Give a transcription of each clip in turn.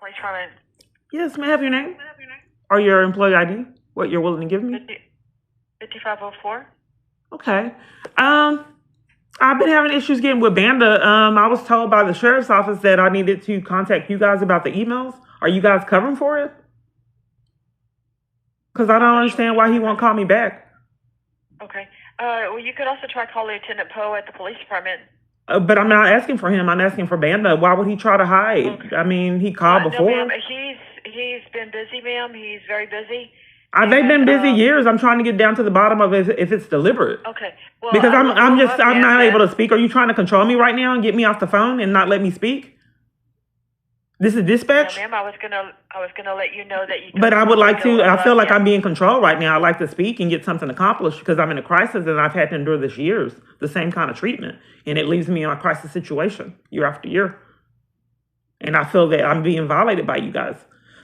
Police Department. Yes, may I have your name? Or your employee ID? What you're willing to give me? 5504. Okay. I've been having issues getting with Banda. I was told by the sheriff's office that I needed to contact you guys about the emails. Are you guys covering for it? Because I don't understand why he won't call me back. Okay. Well, you could also try calling Lieutenant Poe at the police department. But I'm not asking for him. I'm asking for Banda. Why would he try to hide? Okay. I mean, he called before. No, ma'am. He's been busy, ma'am. He's very busy. They've been busy years. I'm trying to get down to the bottom of it if it's deliberate. Okay. Well, because I'm not able to speak. Are you trying to control me right now and get me off the phone and not let me speak? This is dispatch? No, ma'am. I was gonna let you know that you. But I would like to. I feel like I'm being controlled right now. I'd like to speak and get something accomplished because I'm in a crisis and I've had to endure this years, the same kind of treatment, and it leaves me in a crisis situation year after year. And I feel that I'm being violated by you guys.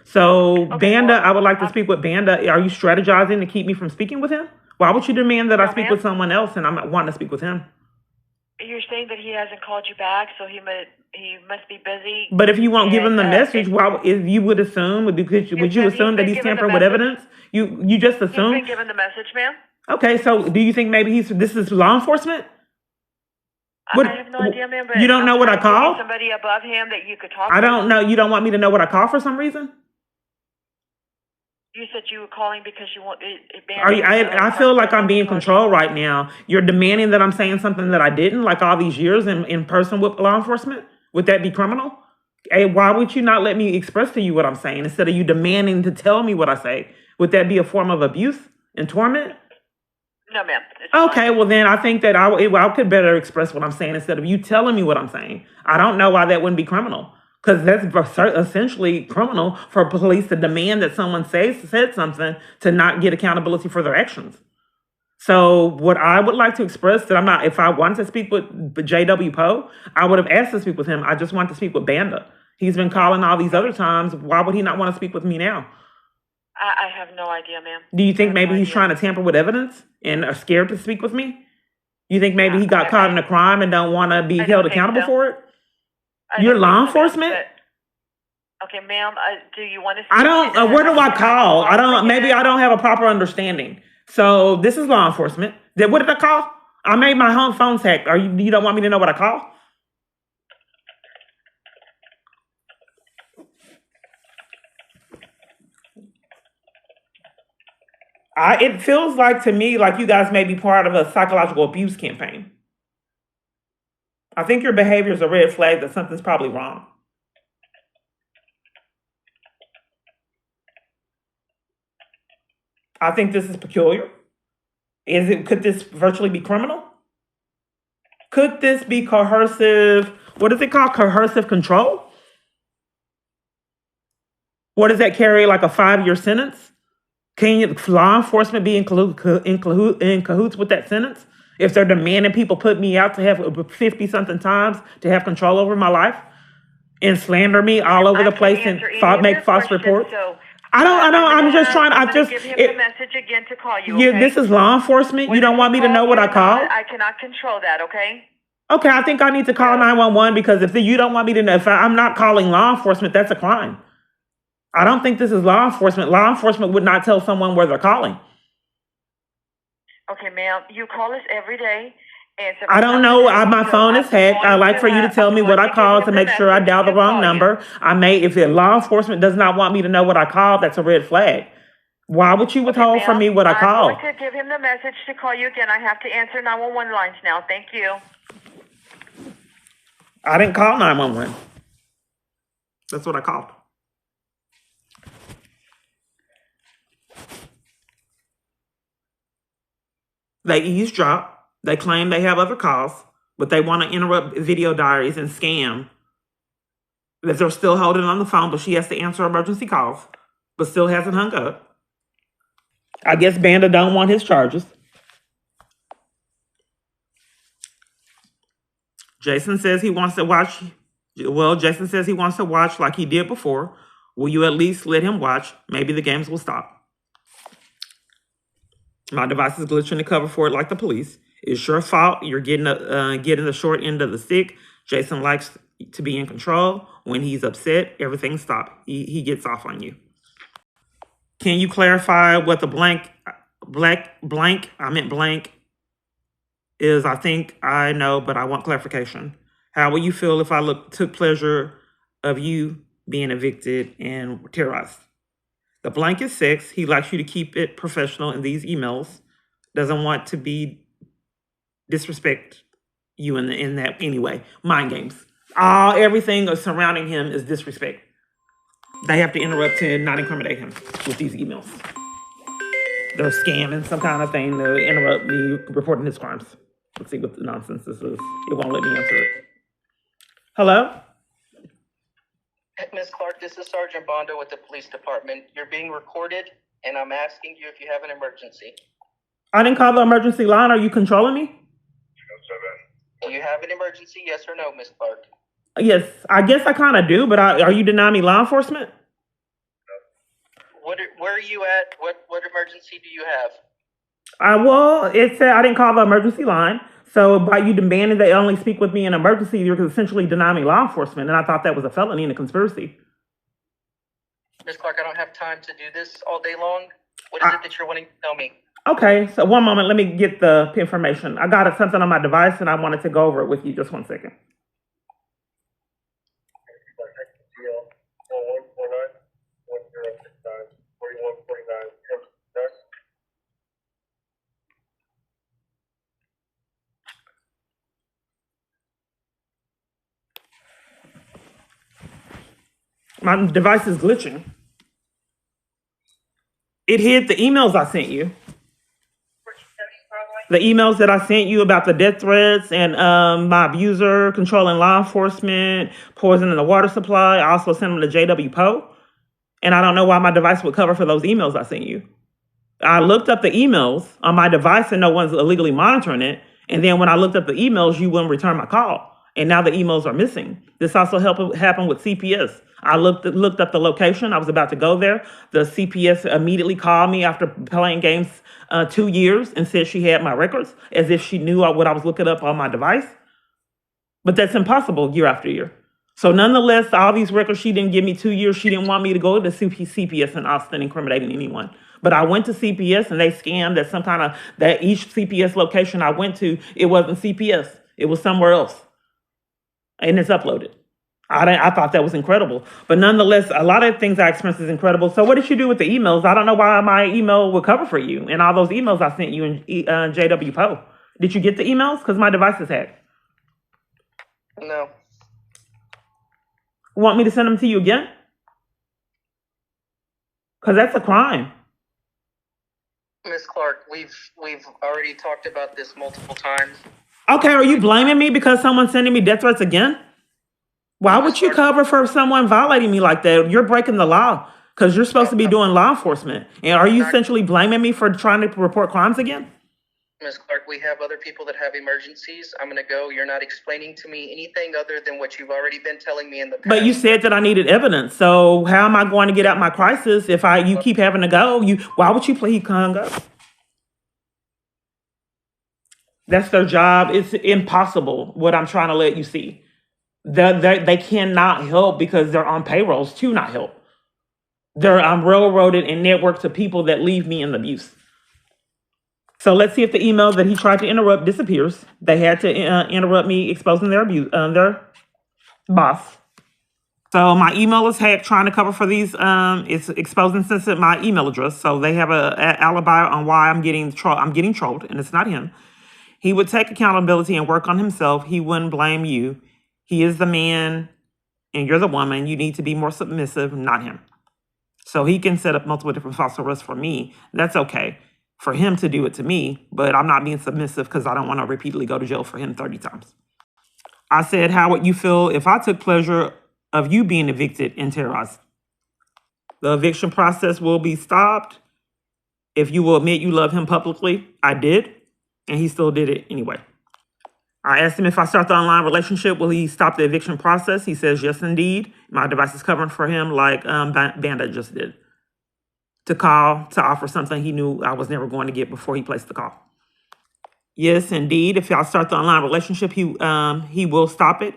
So Banda, I would like to speak with Banda. Are you strategizing to keep me from speaking with him? Why would you demand that I speak with someone else and I'm wanting to speak with him? You're saying that he hasn't called you back, so he must be busy. But if you won't give him the message, why? If you would assume, would you assume that he's tampering with evidence? You just assume. He's been given the message, ma'am. Okay, so do you think maybe this is law enforcement? I have no idea, ma'am. But you don't know what I call? Somebody above him that you could talk to. I don't know. You don't want me to know what I call for some reason? You said you were calling because you want it. I feel like I'm being controlled right now. You're demanding that I'm saying something that I didn't, like all these years in person with law enforcement. Would that be criminal? Hey, why would you not let me express to you what I'm saying instead of you demanding to tell me what I say? Would that be a form of abuse and torment? No, ma'am. Okay, well then I think that I could better express what I'm saying instead of you telling me what I'm saying. I don't know why that wouldn't be criminal. Because that's essentially criminal for police to demand that someone said something to not get accountability for their actions. So what I would like to express that if I wanted to speak with J.W. Poe, I would have asked to speak with him. I just want to speak with Banda. He's been calling all these other times. Why would he not want to speak with me now? I have no idea, ma'am. Do you think maybe he's trying to tamper with evidence and are scared to speak with me? You think maybe he got caught in a crime and don't want to be held accountable for it? You're law enforcement? Okay, ma'am, do you want to... I don't... where do I call? Maybe I don't have a proper understanding. So this is law enforcement. What did I call? I made my home phone hacked. You don't want me to know what I call? It feels like to me like you guys may be part of a psychological abuse campaign. I think your behavior is a red flag that something's probably wrong. I think this is peculiar. Could this virtually be criminal? Could this be coercive? What is it called? Coercive control? What does that carry, like a 5-year sentence? Can law enforcement be in cahoots with that sentence? If they're demanding people put me out to have 50-something times to have control over my life and slander me all over the place and make false reports? I'm just trying. Give him the message again to call you. Okay? This is law enforcement. You don't want me to know what I call? I cannot control that. Okay. Okay, I think I need to call 911 because if you don't want me to know, if I'm not calling law enforcement, that's a crime. I don't think this is law enforcement. Law enforcement would not tell someone where they're calling. Okay, ma'am. You call us every day. I don't know. My phone is hacked. I'd like for you to tell me what I called to make sure I dial the wrong number. If the law enforcement does not want me to know what I called, that's a red flag. Why would you withhold from me what I called? I'm going to give him the message to call you again. I have to answer 911 lines now. Thank you. I didn't call 911. That's what I called. They eavesdrop. They claim they have other calls, but they want to interrupt video diaries and scam. That they're still holding on the phone, but she has to answer emergency calls, but still hasn't hung up. I guess Banda don't want his charges. Jason says he wants to watch. Well, Jason says he wants to watch like he did before. Will you at least let him watch? Maybe the games will stop. My device is glitching to cover for it like the police. It's your fault. You're getting the short end of the stick. Jason likes to be in control. When he's upset, everything stops. He gets off on you. Can you clarify what the blank is? I think I know, but I want clarification. How will you feel if I took pleasure of you being evicted and terrorized? The blank is sex. He likes you to keep it professional in these emails. Doesn't want to be disrespect you in that anyway. Mind games. Everything surrounding him is disrespect. They have to interrupt to not incriminate him with these emails. They're scamming some kind of thing to interrupt me reporting his crimes. Let's see what the nonsense this is. It won't let me answer it. Hello? Ms. Clark, this is Sergeant Bondo with the police department. You're being recorded, and I'm asking you if you have an emergency. I didn't call the emergency line. Are you controlling me? Do you have an emergency, yes or no, Ms. Clark? Yes, I guess I kind of do, but are you denying me law enforcement? Where are you at? What emergency do you have? Well, it said I didn't call the emergency line. So by you demanding they only speak with me in emergency, you're essentially denying me law enforcement. And I thought that was a felony and a conspiracy. Ms. Clark, I don't have time to do this all day long. What is it that you're wanting to tell me? Okay, so one moment. Let me get the information. I got something on my device and I wanted to go over it with you. Just 1 second. My device is glitching. It hid the emails I sent you. The emails that I sent you about the death threats and my abuser controlling law enforcement, poisoning the water supply. I also sent them to JW Poe. And I don't know why my device would cover for those emails I sent you. I looked up the emails on my device and no one's illegally monitoring it. And then when I looked up the emails, you wouldn't return my call. And now the emails are missing. This also happened with CPS. I looked up the location. I was about to go there. The CPS immediately called me after playing games 2 years and said she had my records, as if she knew what I was looking up on my device. But that's impossible year after year. So nonetheless, all these records she didn't give me 2 years. She didn't want me to go to CPS in Austin incriminating anyone. But I went to CPS and they scammed that each CPS location I went to, it wasn't CPS. It was somewhere else. And it's uploaded. I thought that was incredible. But nonetheless, a lot of things I experienced is incredible. So what did you do with the emails? I don't know why my email would cover for you and all those emails I sent you in JW Poe. Did you get the emails? Because my device is hacked. No. Want me to send them to you again? Because that's a crime. Ms. Clark, we've already talked about this multiple times. Okay, are you blaming me because someone's sending me death threats again? Why would you cover for someone violating me like that? You're breaking the law because you're supposed to be doing law enforcement. And are you essentially blaming me for trying to report crimes again? Ms. Clark, we have other people that have emergencies. I'm going to go. You're not explaining to me anything other than what you've already been telling me in the past. But you said that I needed evidence. So how am I going to get out my crisis if you keep having to go? Why would you please come go? That's their job. It's impossible what I'm trying to let you see. They cannot help because they're on payrolls to not help. I'm railroaded and networked to people that leave me in abuse. So let's see if the email that he tried to interrupt disappears. They had to interrupt me exposing their boss. So my email is hacked trying to cover for these. It's exposing sensitive my email address. So they have an alibi on why I'm getting trolled, and it's not him. He would take accountability and work on himself. He wouldn't blame you. He is the man and you're the woman. You need to be more submissive, not him. So he can set up multiple different false arrests for me. That's okay for him to do it to me, but I'm not being submissive because I don't want to repeatedly go to jail for him 30 times. I said, how would you feel if I took pleasure of you being evicted and terrorized? The eviction process will be stopped if you will admit you love him publicly. I did, and he still did it anyway. I asked him if I start the online relationship, will he stop the eviction process? He says, yes, indeed. My device is covering for him like Bandit just did. To call, to offer something he knew I was never going to get before he placed the call. Yes, indeed. If y'all start the online relationship, he will stop it.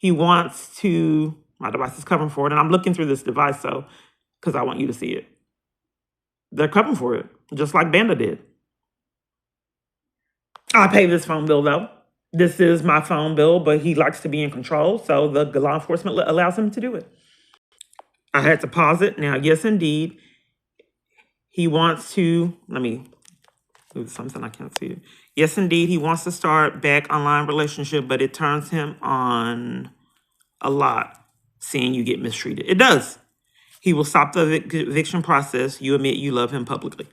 He wants to, my device is covering for it, and I'm looking through this device, so, because I want you to see it. They're covering for it, just like Banda did. I pay this phone bill, though. This is my phone bill, but he likes to be in control, so the law enforcement allows him to do it. I had to pause it. Now, yes, indeed, he wants to, let me do something I can't see it. Yes, indeed, he wants to start back online relationship, but it turns him on a lot, seeing you get mistreated. It does. He will stop the eviction process. You admit you love him publicly.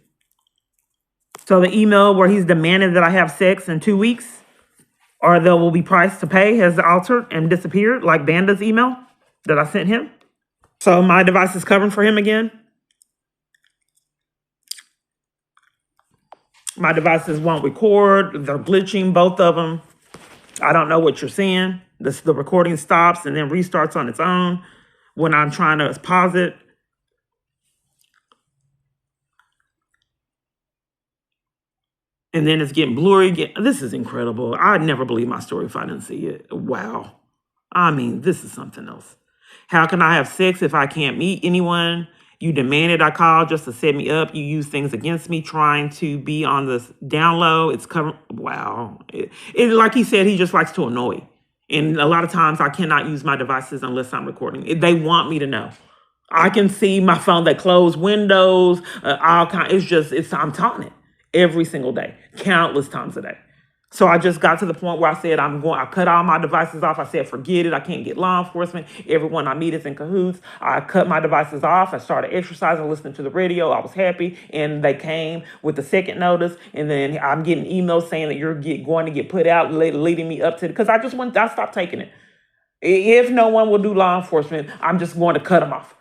So the email where he's demanding that I have sex in 2 weeks, or there will be price to pay, has altered and disappeared, like Banda's email that I sent him. So my device is covering for him again. My devices won't record. They're glitching, both of them. I don't know what you're seeing. The recording stops and then restarts on its own when I'm trying to pause it. And then it's getting blurry again. This is incredible. I'd never believe my story if I didn't see it. Wow. I mean, this is something else. How can I have sex if I can't meet anyone? You demanded I call just to set me up. You use things against me, trying to be on this down low. It's covered. Wow. It, like he said, he just likes to annoy. And a lot of times I cannot use my devices unless I'm recording. They want me to know. I can see my phone, they close windows, all kind. I'm taunting it every single day, countless times a day. So I just got to the point where I said, I cut all my devices off. I said, forget it. I can't get law enforcement. Everyone I meet is in cahoots. I cut my devices off. I started exercising, listening to the radio. I was happy. And they came with the second notice. And then I'm getting emails saying that you're going to get put out, leading me up to, because I stopped taking it. If no one will do law enforcement, I'm just going to cut them off.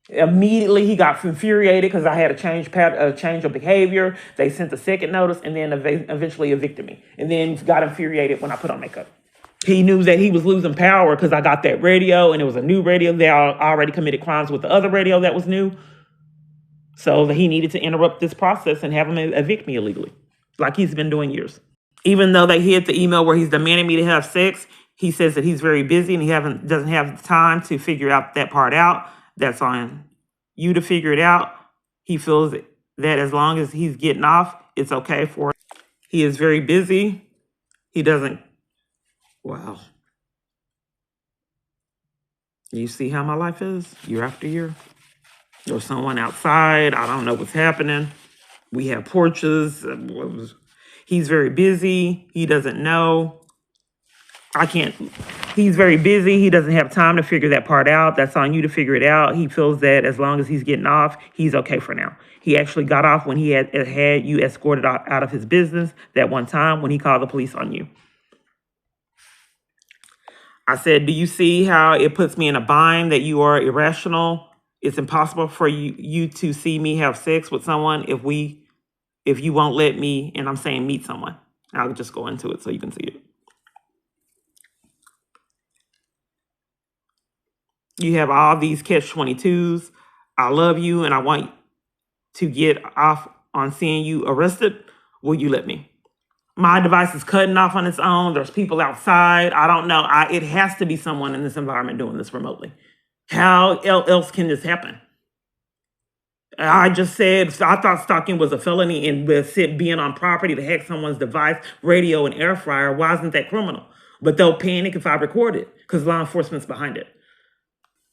Immediately, he got infuriated because I had a change of behavior. They sent the second notice and then eventually evicted me. And then got infuriated when I put on makeup. He knew that he was losing power because I got that radio, and it was a new radio. They already committed crimes with the other radio that was new. So he needed to interrupt this process and have him evict me illegally, like he's been doing years. Even though they hit the email where he's demanding me to have sex, he says that he's very busy and he doesn't have time to figure out that part out. That's on you to figure it out. He feels that as long as he's getting off, it's okay for him. He is very busy. He doesn't, wow. You see how my life is year after year? There's someone outside. I don't know what's happening. We have porches. He's very busy. He doesn't know. He's very busy. He doesn't have time to figure that part out. That's on you to figure it out. He feels that as long as he's getting off, he's okay for now. He actually got off when he had you escorted out of his business that one time when he called the police on you. I said, do you see how it puts me in a bind that you are irrational? It's impossible for you to see me have sex with someone if you won't let me, and I'm saying meet someone. I'll just go into it so you can see it. You have all these catch-22s. I love you and I want to get off on seeing you arrested. Will you let me? My device is cutting off on its own. There's people outside. I don't know. It has to be someone in this environment doing this remotely. How else can this happen? I just said, I thought stalking was a felony and being on property to hack someone's device, radio, and air fryer. Why isn't that criminal? But they'll panic if I record it because law enforcement's behind it.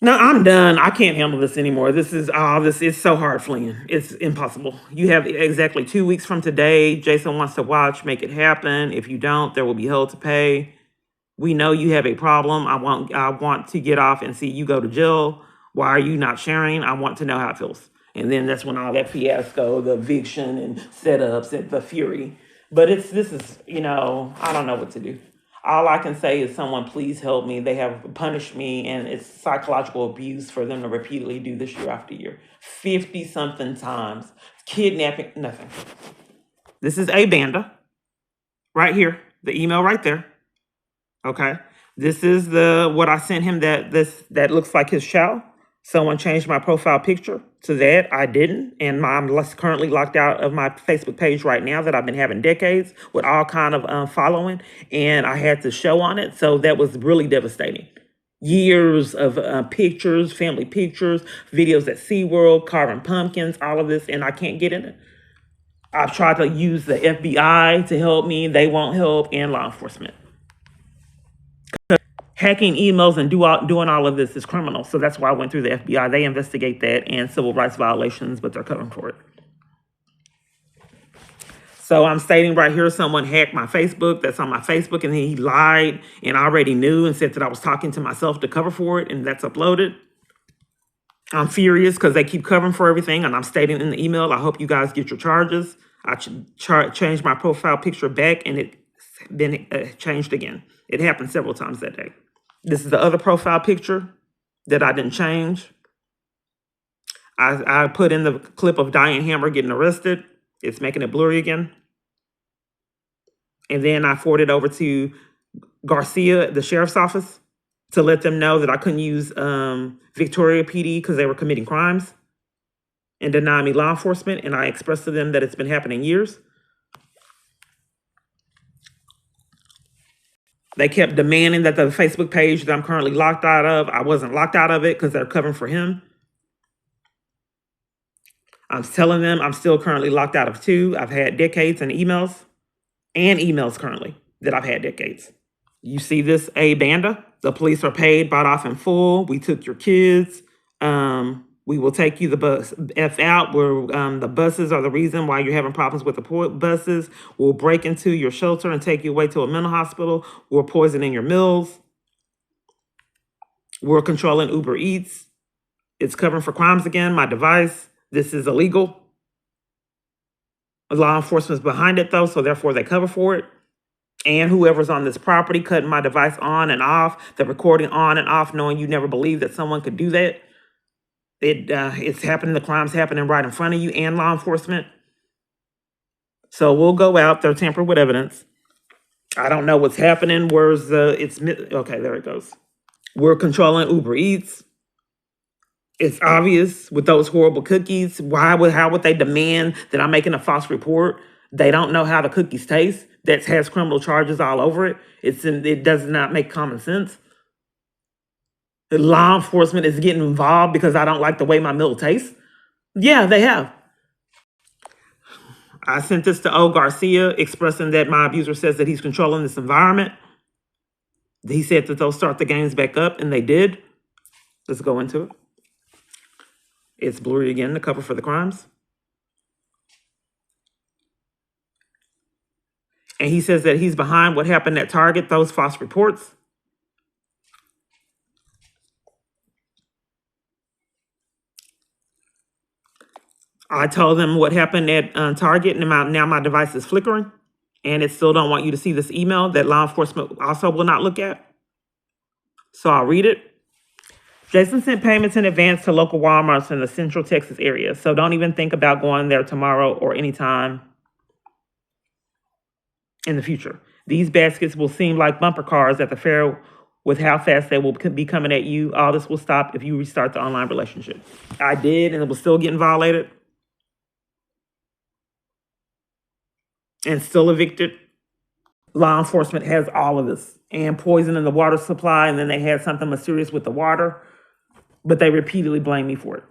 No, I'm done. I can't handle this anymore. This is so hard fleeing. It's impossible. You have exactly 2 weeks from today. Jason wants to watch. Make it happen. If you don't, there will be hell to pay. We know you have a problem. I want to get off and see you go to jail. Why are you not sharing? I want to know how it feels. And then that's when all that fiasco, the eviction and setups and the fury. But this is, I don't know what to do. All I can say is someone please help me. They have punished me, and it's psychological abuse for them to repeatedly do this year after year. 50-something times. Kidnapping, nothing. This is a Banda. Right here. The email right there. Okay. This is what I sent him that looks like his chow. Someone changed my profile picture to that. I didn't. And I'm currently locked out of my Facebook page right now that I've been having decades with all kind of following. And I had to show on it. So that was really devastating. years of pictures, family pictures, videos at SeaWorld, carving pumpkins, all of this, and I can't get in it. I've tried to use the FBI to help me. They won't help, and law enforcement. Hacking emails and doing all of this is criminal. So that's why I went through the FBI. They investigate that and civil rights violations, but they're covering for it. So I'm stating right here, someone hacked my Facebook. That's on my Facebook, and he lied and I already knew and said that I was talking to myself to cover for it, and that's uploaded. I'm furious because they keep covering for everything, and I'm stating in the email, I hope you guys get your charges. I changed my profile picture back, and it's been changed again. It happened several times that day. This is the other profile picture that I didn't change. I put in the clip of Diane Hammer getting arrested. It's making it blurry again. And then I forwarded over to Garcia, the sheriff's office, to let them know that I couldn't use Victoria PD because they were committing crimes and deny me law enforcement. And I expressed to them that it's been happening years. They kept demanding that the Facebook page that I'm currently locked out of, I wasn't locked out of it because they're covering for him. I'm telling them I'm still currently locked out of 2. I've had decades and emails currently that I've had decades. You see this, A Banda? The police are paid, bought off in full. We took your kids. We will take you the bus F out where the buses are the reason why you're having problems with the buses. We'll break into your shelter and take you away to a mental hospital. We're poisoning your meals. We're controlling Uber Eats. It's covering for crimes again. My device. This is illegal. Law enforcement's behind it though, so therefore they cover for it. And whoever's on this property cutting my device on and off, the recording on and off, knowing you never believed that someone could do that. It's happening. The crime's happening right in front of you and law enforcement. So we'll go out there, tamper with evidence. I don't know what's happening. Where's okay, there it goes. We're controlling Uber Eats. It's obvious with those horrible cookies. How would they demand that I'm making a false report? They don't know how the cookies taste. That has criminal charges all over it. It does not make common sense. The law enforcement is getting involved because I don't like the way my meal tastes. Yeah, they have. I sent this to O. Garcia expressing that my abuser says that he's controlling this environment. He said that they'll start the games back up, and they did. Let's go into it. It's blurry again, the cover for the crimes. And he says that he's behind what happened at Target, those false reports. I told them what happened at Target, and now my device is flickering, and it still don't want you to see this email that law enforcement also will not look at. So I'll read it. Jason sent payments in advance to local Walmarts in the Central Texas area, so don't even think about going there tomorrow or anytime in the future. These baskets will seem like bumper cars at the fair with how fast they will be coming at you. All this will stop if you restart the online relationship. I did, and it was still getting violated. And still evicted. Law enforcement has all of this. And poison in the water supply, and then they had something mysterious with the water. But they repeatedly blame me for it.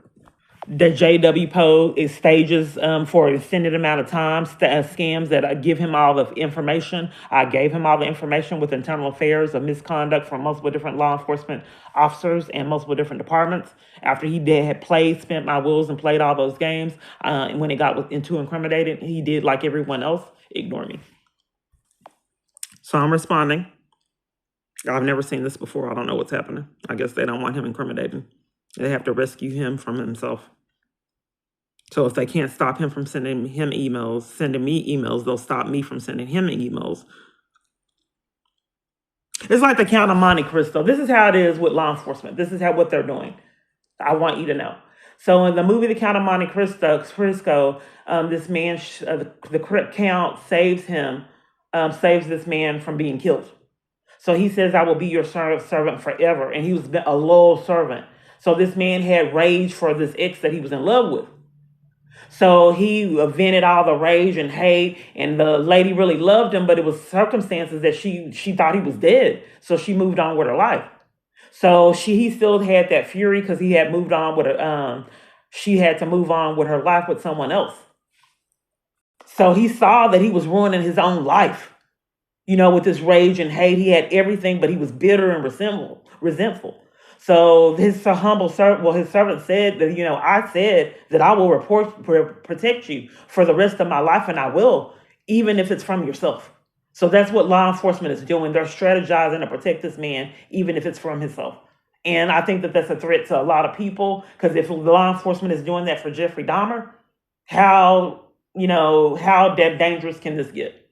The JW Poe is stages for an extended amount of time, scams that give him all the information. I gave him all the information with internal affairs of misconduct from multiple different law enforcement officers and multiple different departments. After he had spent my wills and played all those games, and when it got into incriminated, he did like everyone else, ignore me. So I'm responding. I've never seen this before. I don't know what's happening. I guess they don't want him incriminating. They have to rescue him from himself. So if they can't stop him from sending me emails, they'll stop me from sending him emails. It's like the Count of Monte Cristo. This is how it is with law enforcement. This is what they're doing. I want you to know. So in the movie The Count of Monte Cristo, this man, the Count saves this man from being killed. So he says, I will be your servant forever. And he was a loyal servant. So this man had rage for this ex that he was in love with. So he vented all the rage and hate, and the lady really loved him, but it was circumstances that she thought he was dead. So she moved on with her life. So he still had that fury because he had moved on with she had to move on with her life with someone else. So he saw that he was ruining his own life, with this rage and hate. He had everything, but he was bitter and resentful. So his humble servant, his servant said that, I said that I will protect you for the rest of my life, and I will, even if it's from yourself. So that's what law enforcement is doing. They're strategizing to protect this man, even if it's from himself. And I think that that's a threat to a lot of people, because if law enforcement is doing that for Jeffrey Dahmer, how dangerous can this get?